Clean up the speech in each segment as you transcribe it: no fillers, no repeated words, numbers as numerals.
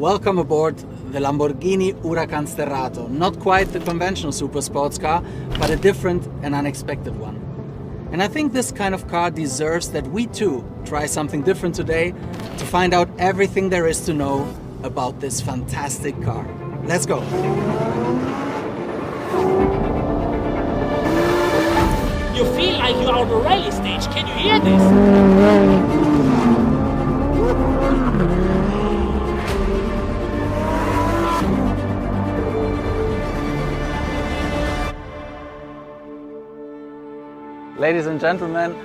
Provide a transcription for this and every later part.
Welcome aboard the Lamborghini Huracán Sterrato. Not quite the conventional super sports car, but a different and unexpected one. And I think this kind of car deserves that we too try something different today to find out everything there is to know about this fantastic car. Let's go! You feel like you're on a rally stage. Can you hear this? Ladies and gentlemen,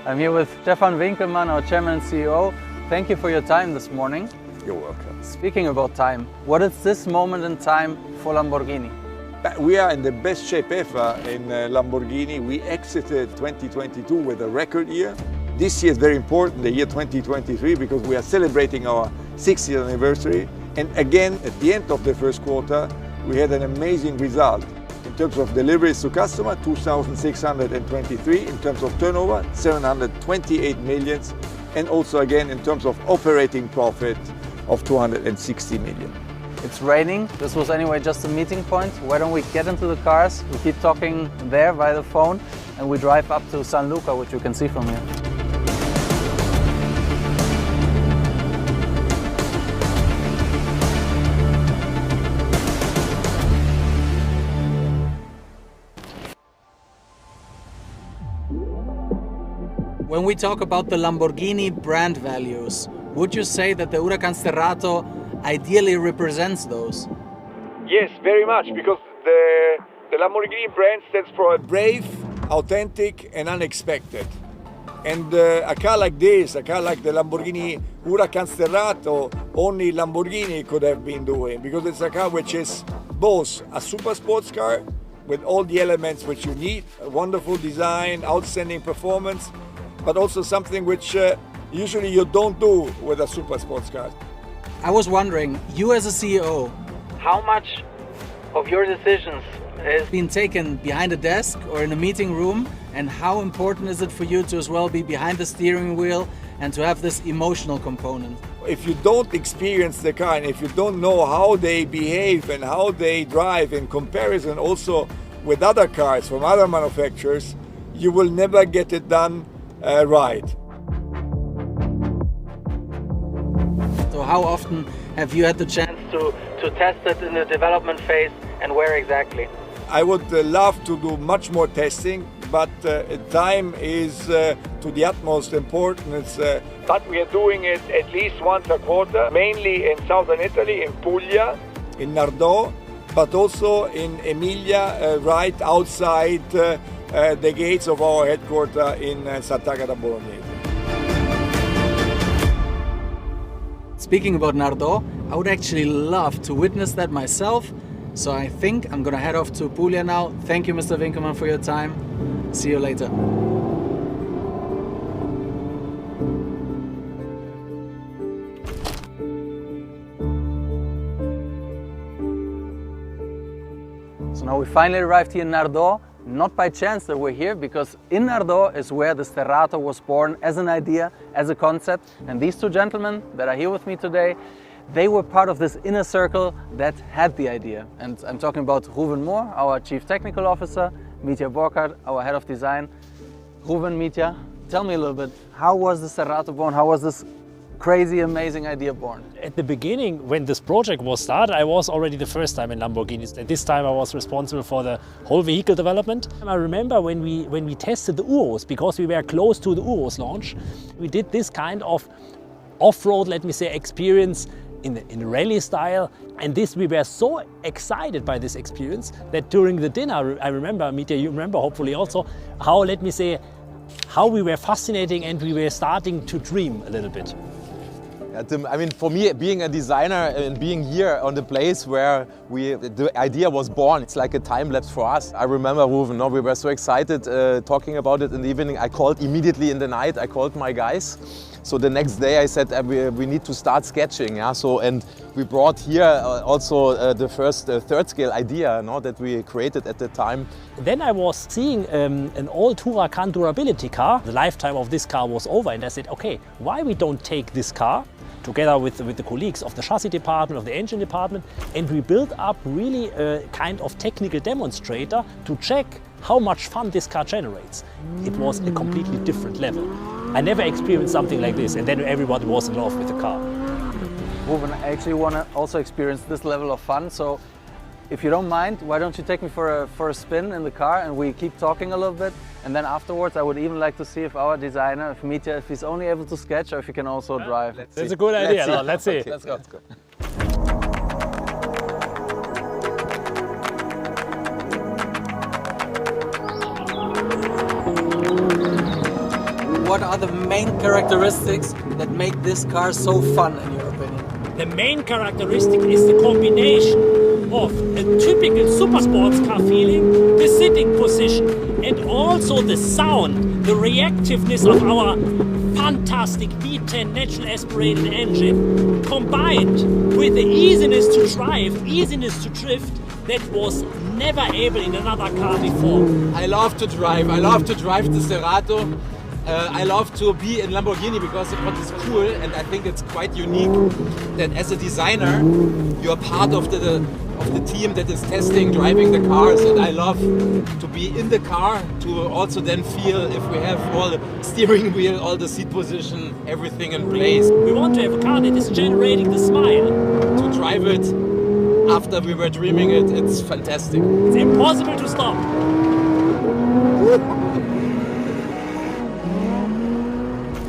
I'm here with Stefan Winkelmann, our Chairman and CEO. Thank you for your time this morning. You're welcome. Speaking about time, what is this moment in time for Lamborghini? We are in the best shape ever in Lamborghini. We exited 2022 with a record year. This year is very important, the year 2023, because we are celebrating our 60th anniversary. And again, at the end of the first quarter, we had an amazing result. In terms of deliveries to customer, 2,623. In terms of turnover, 728 million. And also again, in terms of operating profit, of 260 million. It's raining. This was anyway just a meeting point. Why don't we get into the cars? We keep talking there via the phone and we drive up to San Luca, which you can see from here. When we talk about the Lamborghini brand values, would you say that the Huracán Sterrato ideally represents those? Yes, very much, because the Lamborghini brand stands for brave, authentic and unexpected. And a car like this, a car like the Lamborghini Huracán Sterrato, only Lamborghini could have been doing, because it's a car which is both a super sports car with all the elements which you need, a wonderful design, outstanding performance, but also something which usually you don't do with a super sports car. I was wondering, you as a CEO, how much of your decisions has been taken behind a desk or in a meeting room, and how important is it for you to as well be behind the steering wheel and to have this emotional component? If you don't experience the car and if you don't know how they behave and how they drive in comparison also with other cars from other manufacturers, you will never get it done right. So how often have you had the chance to test it in the development phase, and where exactly? I would love to do much more testing, but time is to the utmost importance. But we are doing it at least once a quarter, mainly in southern Italy, in Puglia, in Nardò, but also in Emilia, right outside the gates of our headquarters in Sant'Agata Bolognese. Speaking about Nardò, I would actually love to witness that myself. So I think I'm gonna head off to Puglia now. Thank you, Mr. Winkelmann, for your time. See you later. So now we finally arrived here in Nardò. Not by chance that we're here, because in Nardò is where the Sterrato was born as an idea, as a concept. And these two gentlemen that are here with me today, they were part of this inner circle that had the idea. And I'm talking about Ruben Moore, our Chief Technical Officer, Mitja Borkert, our Head of Design. Ruben, Mitja, tell me a little bit, how was the Sterrato born? How was this crazy, amazing idea born? At the beginning, when this project was started, I was already the first time in Lamborghinis. At this time, I was responsible for the whole vehicle development. I remember when we tested the Urus, because we were close to the Urus launch, we did this kind of off-road, let me say, experience in rally style. And this, we were so excited by this experience that during the dinner, I remember, Mitja, you remember hopefully also, how, let me say, how we were fascinating and we were starting to dream a little bit. I mean, for me, being a designer and being here on the place where the idea was born, it's like a time lapse for us. I remember, Ruben, we were so excited talking about it in the evening. I called immediately in the night, I called my guys. So the next day I said we need to start sketching. Yeah? And we brought here also the first third scale idea that we created at the time. Then I was seeing an old Huracán durability car. The lifetime of this car was over, and I said, okay, why we don't take this car together with the colleagues of the chassis department, of the engine department, and we built up really a kind of technical demonstrator to check how much fun this car generates. It was a completely different level. I never experienced something like this, and then everybody was in love with the car. Ruben, I actually want to also experience this level of fun, so if you don't mind, why don't you take me for a spin in the car and we keep talking a little bit, and then afterwards I would even like to see if our designer, if Mitja, if he's only able to sketch or if he can also drive. That's a good idea. Let's see. Okay, let's go. What are the main characteristics that make this car so fun in your opinion? The main characteristic is the combination of a typical super sports car feeling, the sitting position, and also the sound, the reactiveness of our fantastic V10 natural aspirated engine, combined with the easiness to drive, easiness to drift, that was never able in another car before. I love to drive. I love to drive the Sterrato. I love to be in Lamborghini because what is cool, and I think it's quite unique, that as a designer you're part of the team that is testing, driving the cars, and I love to be in the car to also then feel if we have all the steering wheel, all the seat position, everything in place. We want to have a car that is generating the smile. To drive it after we were dreaming it, it's fantastic. It's impossible to stop.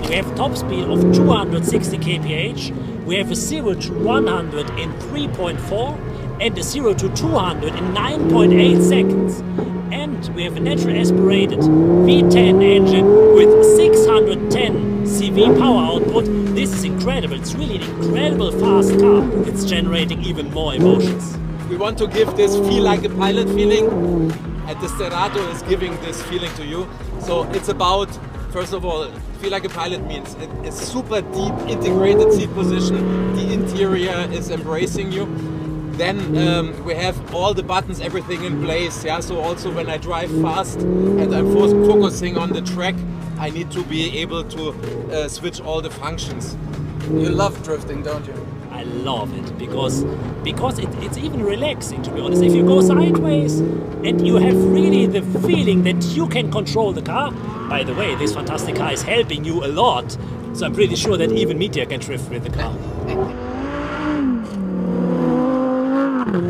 We have top speed of 260 kph, we have a 0 to 100 in 3.4 and a 0 to 200 in 9.8 seconds. And we have a natural aspirated V10 engine with 610 CV power output. This is incredible, it's really an incredible fast car. It's generating even more emotions. We want to give this feel like a pilot feeling, and the Sterrato is giving this feeling to you. So it's about, first of all, feel like a pilot means a super deep integrated seat position. The interior is embracing you. Then we have all the buttons, everything in place. Yeah, so also when I drive fast and I'm focusing on the track, I need to be able to switch all the functions. You love drifting, don't you? I love it because it's even relaxing, to be honest. If you go sideways and you have really the feeling that you can control the car. By the way, this fantastic car is helping you a lot, so I'm pretty sure that even Mitja can drift with the car.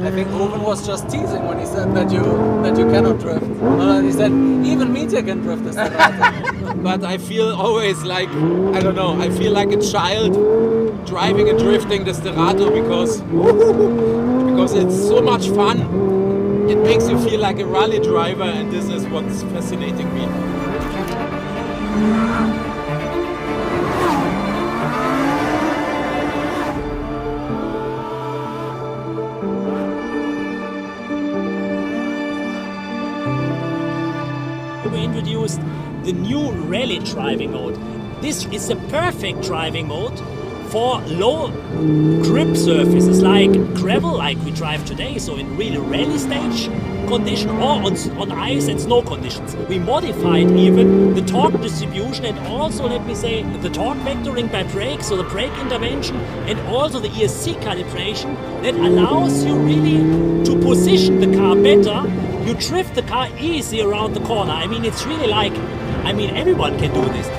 I think Ruben was just teasing when he said that you cannot drift. He said even Mitja can drift this Sterrato. But I feel always like, I don't know, I feel like a child driving and drifting the Sterrato because it's so much fun. It makes you feel like a rally driver, and this is what's fascinating me. We introduced the new rally driving mode. This is a perfect driving mode for low grip surfaces like gravel, like we drive today, so in really rally stage condition, or on ice and snow conditions. We modified even the torque distribution and also, let me say, the torque vectoring by brakes, so the brake intervention, and also the ESC calibration that allows you really to position the car better. You drift the car easy around the corner. I mean, it's really like, I mean, everyone can do this.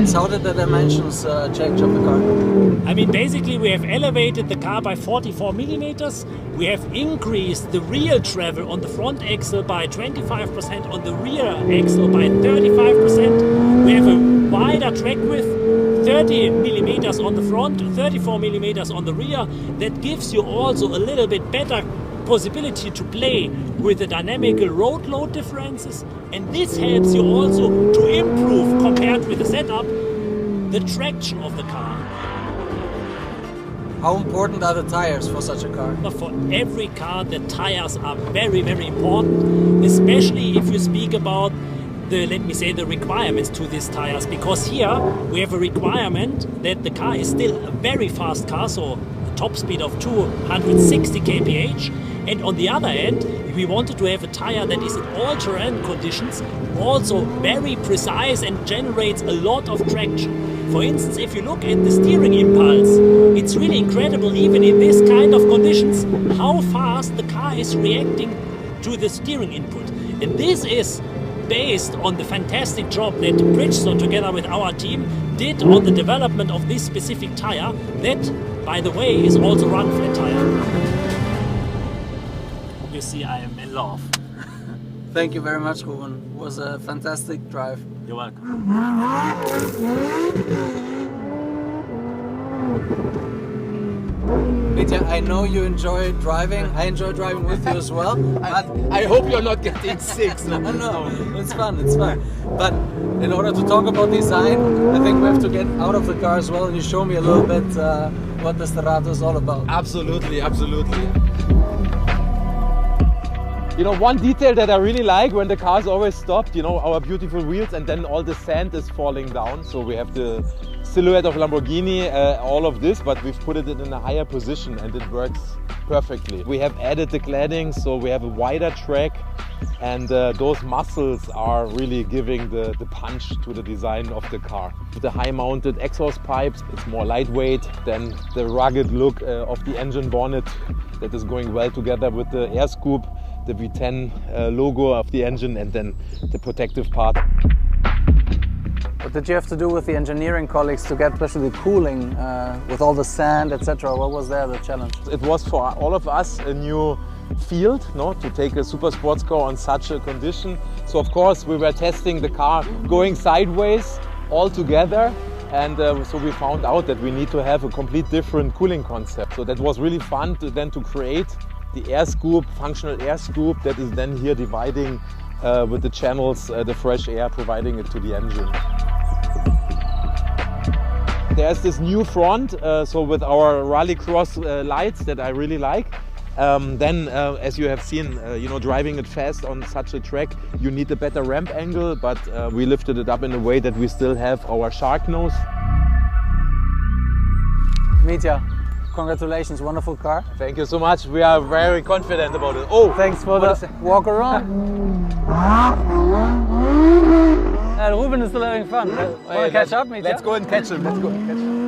So how did the dimensions change of the car? I mean, basically we have elevated the car by 44 millimeters. We have increased the rear travel on the front axle by 25%, on the rear axle by 35%. We have a wider track width, 30 millimeters on the front, 34 millimeters on the rear. That gives you also a little bit better possibility to play with the dynamical road load differences, and this helps you also to improve, compared with the setup, the traction of the car. How important are the tires for such a car? For every car, the tires are very, very important, especially if you speak about the, let me say, the requirements to these tires, because here we have a requirement that the car is still a very fast car, so a top speed of 260 kph, And on the other hand, we wanted to have a tire that is in all terrain conditions also very precise and generates a lot of traction. For instance, if you look at the steering impulse, it's really incredible even in this kind of conditions how fast the car is reacting to the steering input. And this is based on the fantastic job that Bridgestone together with our team did on the development of this specific tire that, by the way, is also run flat tire. You see, I am in love. Thank you very much, Ruben. It was a fantastic drive. You're welcome. Mitja, I know you enjoy driving. I enjoy driving with you as well. But I hope you're not getting sick. no, it's fun, it's fun. But in order to talk about design, I think we have to get out of the car as well and you show me a little bit what the Sterrato is all about. Absolutely, absolutely. You know, one detail that I really like when the car's always stopped, you know, our beautiful wheels and then all the sand is falling down. So we have the silhouette of Lamborghini, all of this, but we've put it in a higher position and it works perfectly. We have added the cladding, so we have a wider track and those muscles are really giving the punch to the design of the car. With the high-mounted exhaust pipes, it's more lightweight than the rugged look of the engine bonnet that is going well together with the air scoop, the V10 logo of the engine and then the protective part. What did you have to do with the engineering colleagues to get especially the cooling with all the sand, etc.? What was there the challenge? It was for all of us a new field, no, to take a super sports car on such a condition. So of course we were testing the car going sideways all together. And so we found out that we need to have a complete different cooling concept. So that was really fun to create the air scoop, functional air scoop that is then here dividing with the channels, the fresh air, providing it to the engine. There's this new front, so with our rallycross lights that I really like. Then, as you have seen, you know, driving it fast on such a track, you need a better ramp angle, but we lifted it up in a way that we still have our shark nose. Mitja, congratulations, wonderful car. Thank you so much. We are very confident about it. Oh, thanks for the walk around. Ruben is still having fun. Want to catch up, Mitja? Let's go and catch him. Let's go and catch him.